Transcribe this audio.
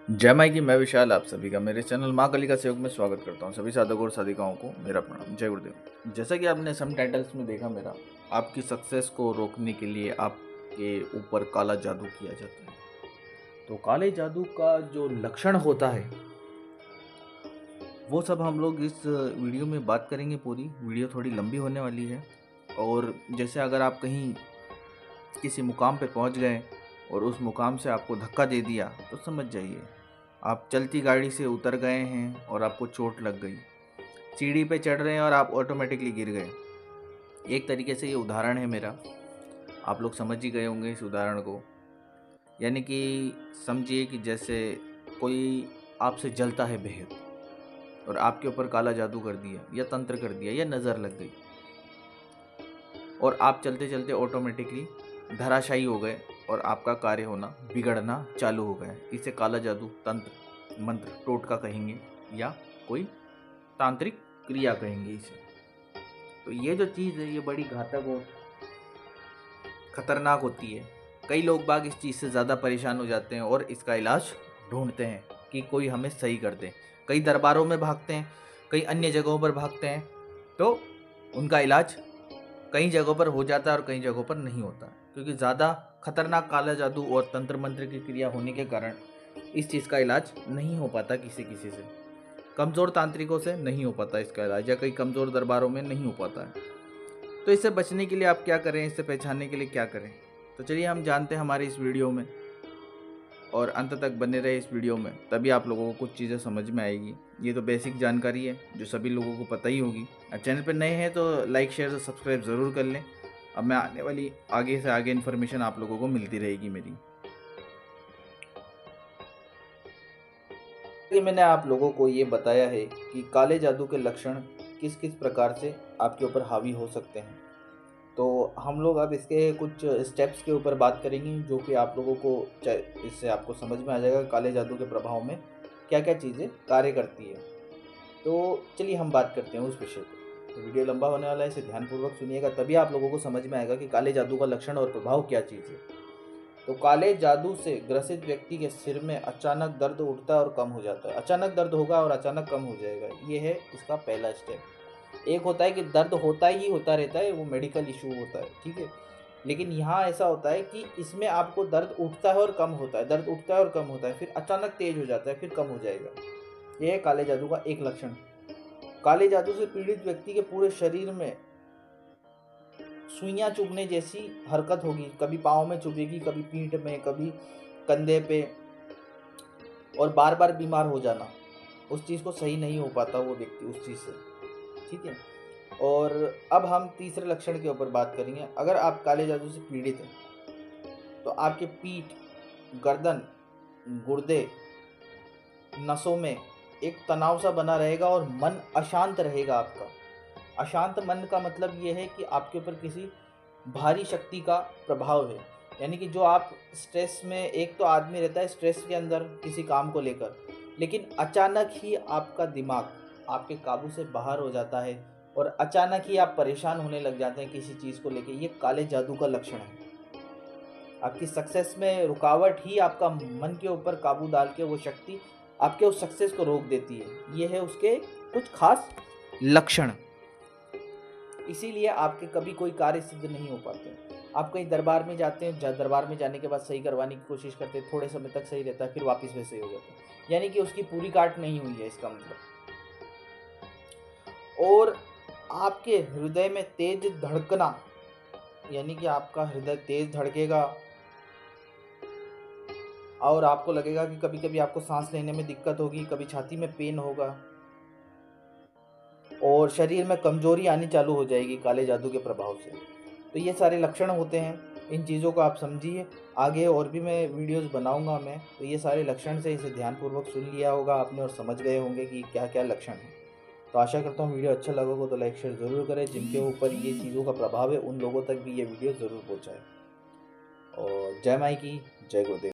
जय माई की। मैं विशाल आप सभी का मेरे चैनल माँ काली का सहयोग में स्वागत करता हूँ। सभी साधकों और साधिकाओं को मेरा प्रणाम। जय गुरुदेव। जैसा कि आपने सम टाइटल्स में देखा मेरा, आपकी सक्सेस को रोकने के लिए आपके ऊपर काला जादू किया जाता है। तो काले जादू का जो लक्षण होता है वो सब हम लोग इस वीडियो में बात करेंगे। पूरी वीडियो थोड़ी लंबी होने वाली है। और जैसे अगर आप कहीं किसी मुकाम पे पहुंच गए और उस मुकाम से आपको धक्का दे दिया तो समझ जाइए आप चलती गाड़ी से उतर गए हैं और आपको चोट लग गई। सीढ़ी पे चढ़ रहे हैं और आप ऑटोमेटिकली गिर गए। एक तरीके से ये उदाहरण है मेरा, आप लोग समझ ही गए होंगे इस उदाहरण को। यानी कि समझिए कि जैसे कोई आपसे जलता है बेहद और आपके ऊपर काला जादू कर दिया या तंत्र कर दिया या नज़र लग गई और आप चलते चलते ऑटोमेटिकली धराशायी हो गए और आपका कार्य होना बिगड़ना चालू हो गया। इसे काला जादू, तंत्र, मंत्र, टोटका कहेंगे या कोई तांत्रिक क्रिया कहेंगे इसे। तो ये जो चीज़ है ये बड़ी घातक और खतरनाक होती है। कई लोग बाग इस चीज़ से ज़्यादा परेशान हो जाते हैं और इसका इलाज ढूंढते हैं कि कोई हमें सही कर दे। कई दरबारों में भागते हैं, कई अन्य जगहों पर भागते हैं, तो उनका इलाज कई जगहों पर हो जाता है और कई जगहों पर नहीं होता, क्योंकि ज़्यादा खतरनाक काला जादू और तंत्र मंत्र की क्रिया होने के कारण इस चीज़ का इलाज नहीं हो पाता। किसी किसी से, कमज़ोर तांत्रिकों से नहीं हो पाता इसका इलाज, या कई कमज़ोर दरबारों में नहीं हो पाता है। तो इससे बचने के लिए आप क्या करें, इससे पहचानने के लिए क्या करें, तो चलिए हम जानते हैं हमारे इस वीडियो में। और अंत तक बने रहे इस वीडियो में, तभी आप लोगों को कुछ चीज़ें समझ में आएगी। ये तो बेसिक जानकारी है जो सभी लोगों को पता ही होगी। चैनल पर नए हैं तो लाइक, शेयर और सब्सक्राइब ज़रूर कर लें। अब मैं आने वाली आगे से आगे इन्फॉर्मेशन आप लोगों को मिलती रहेगी मेरी। ये मैंने आप लोगों को ये बताया है कि काले जादू के लक्षण किस किस प्रकार से आपके ऊपर हावी हो सकते हैं। तो हम लोग अब इसके कुछ स्टेप्स के ऊपर बात करेंगे जो कि आप लोगों को इससे आपको समझ में आ जाएगा काले जादू के प्रभाव में क्या क्या चीज़ें कार्य करती है। तो चलिए हम बात करते हैं उस विषय पर। तो वीडियो लंबा होने वाला है, इसे ध्यानपूर्वक सुनिएगा, तभी आप लोगों को समझ में आएगा कि काले जादू का लक्षण और प्रभाव क्या चीज़ है। तो काले जादू से ग्रसित व्यक्ति के सिर में अचानक दर्द उठता है और कम हो जाता है। अचानक दर्द होगा और अचानक कम हो जाएगा, ये है इसका पहला स्टेप। एक होता है कि दर्द होता ही होता रहता है, वो मेडिकल इशू होता है, ठीक है। लेकिन यहाँ ऐसा होता है कि इसमें आपको दर्द उठता है और कम होता है, दर्द उठता है और कम होता है, फिर अचानक तेज हो जाता है, फिर कम हो जाएगा। यह है काले जादू का एक लक्षण। काले जादू से पीड़ित व्यक्ति के पूरे शरीर में सुइयां चुभने जैसी हरकत होगी। कभी पाँव में चुभेगी, कभी पीठ में, कभी कंधे पे, और बार बार बीमार हो जाना। उस चीज़ को सही नहीं हो पाता वो व्यक्ति उस चीज़ से, ठीक है। और अब हम तीसरे लक्षण के ऊपर बात करेंगे। अगर आप काले जादू से पीड़ित हैं तो आपके पीठ, गर्दन, गुर्दे, नसों में एक तनाव सा बना रहेगा और मन अशांत रहेगा आपका। अशांत मन का मतलब ये है कि आपके ऊपर किसी भारी शक्ति का प्रभाव है। यानी कि जो आप स्ट्रेस में, एक तो आदमी रहता है स्ट्रेस के अंदर किसी काम को लेकर, लेकिन अचानक ही आपका दिमाग आपके काबू से बाहर हो जाता है और अचानक ही आप परेशान होने लग जाते हैं किसी चीज़ को लेकर। ये काले जादू का लक्षण है। आपकी सक्सेस में रुकावट ही आपका मन के ऊपर काबू डाल के वो शक्ति आपके उस सक्सेस को रोक देती है। ये है उसके कुछ खास लक्षण। इसीलिए आपके कभी कोई कार्य सिद्ध नहीं हो पाते। आप कहीं दरबार में जाते हैं, दरबार में जाने के बाद सही करवाने की कोशिश करते हैं, थोड़े समय तक सही रहता है, फिर वापस वैसे ही हो जाता है। यानी कि उसकी पूरी काट नहीं हुई है इसका मतलब। और आपके हृदय में तेज धड़कना, यानी कि आपका हृदय तेज धड़केगा और आपको लगेगा कि कभी कभी आपको सांस लेने में दिक्कत होगी, कभी छाती में पेन होगा और शरीर में कमजोरी आनी चालू हो जाएगी काले जादू के प्रभाव से। तो ये सारे लक्षण होते हैं। इन चीज़ों को आप समझिए। आगे और भी मैं वीडियोस बनाऊंगा मैं, तो ये सारे लक्षण से इसे ध्यानपूर्वक सुन लिया होगा आपने और समझ गए होंगे कि क्या क्या लक्षण हैं। तो आशा करता हूँ वीडियो अच्छा लगा हो तो लाइक शेयर ज़रूर करें। जिनके ऊपर ये चीज़ों का प्रभाव है उन लोगों तक भी ये वीडियो ज़रूर पहुँचाए। और जय माई की, जय गुरुदेव।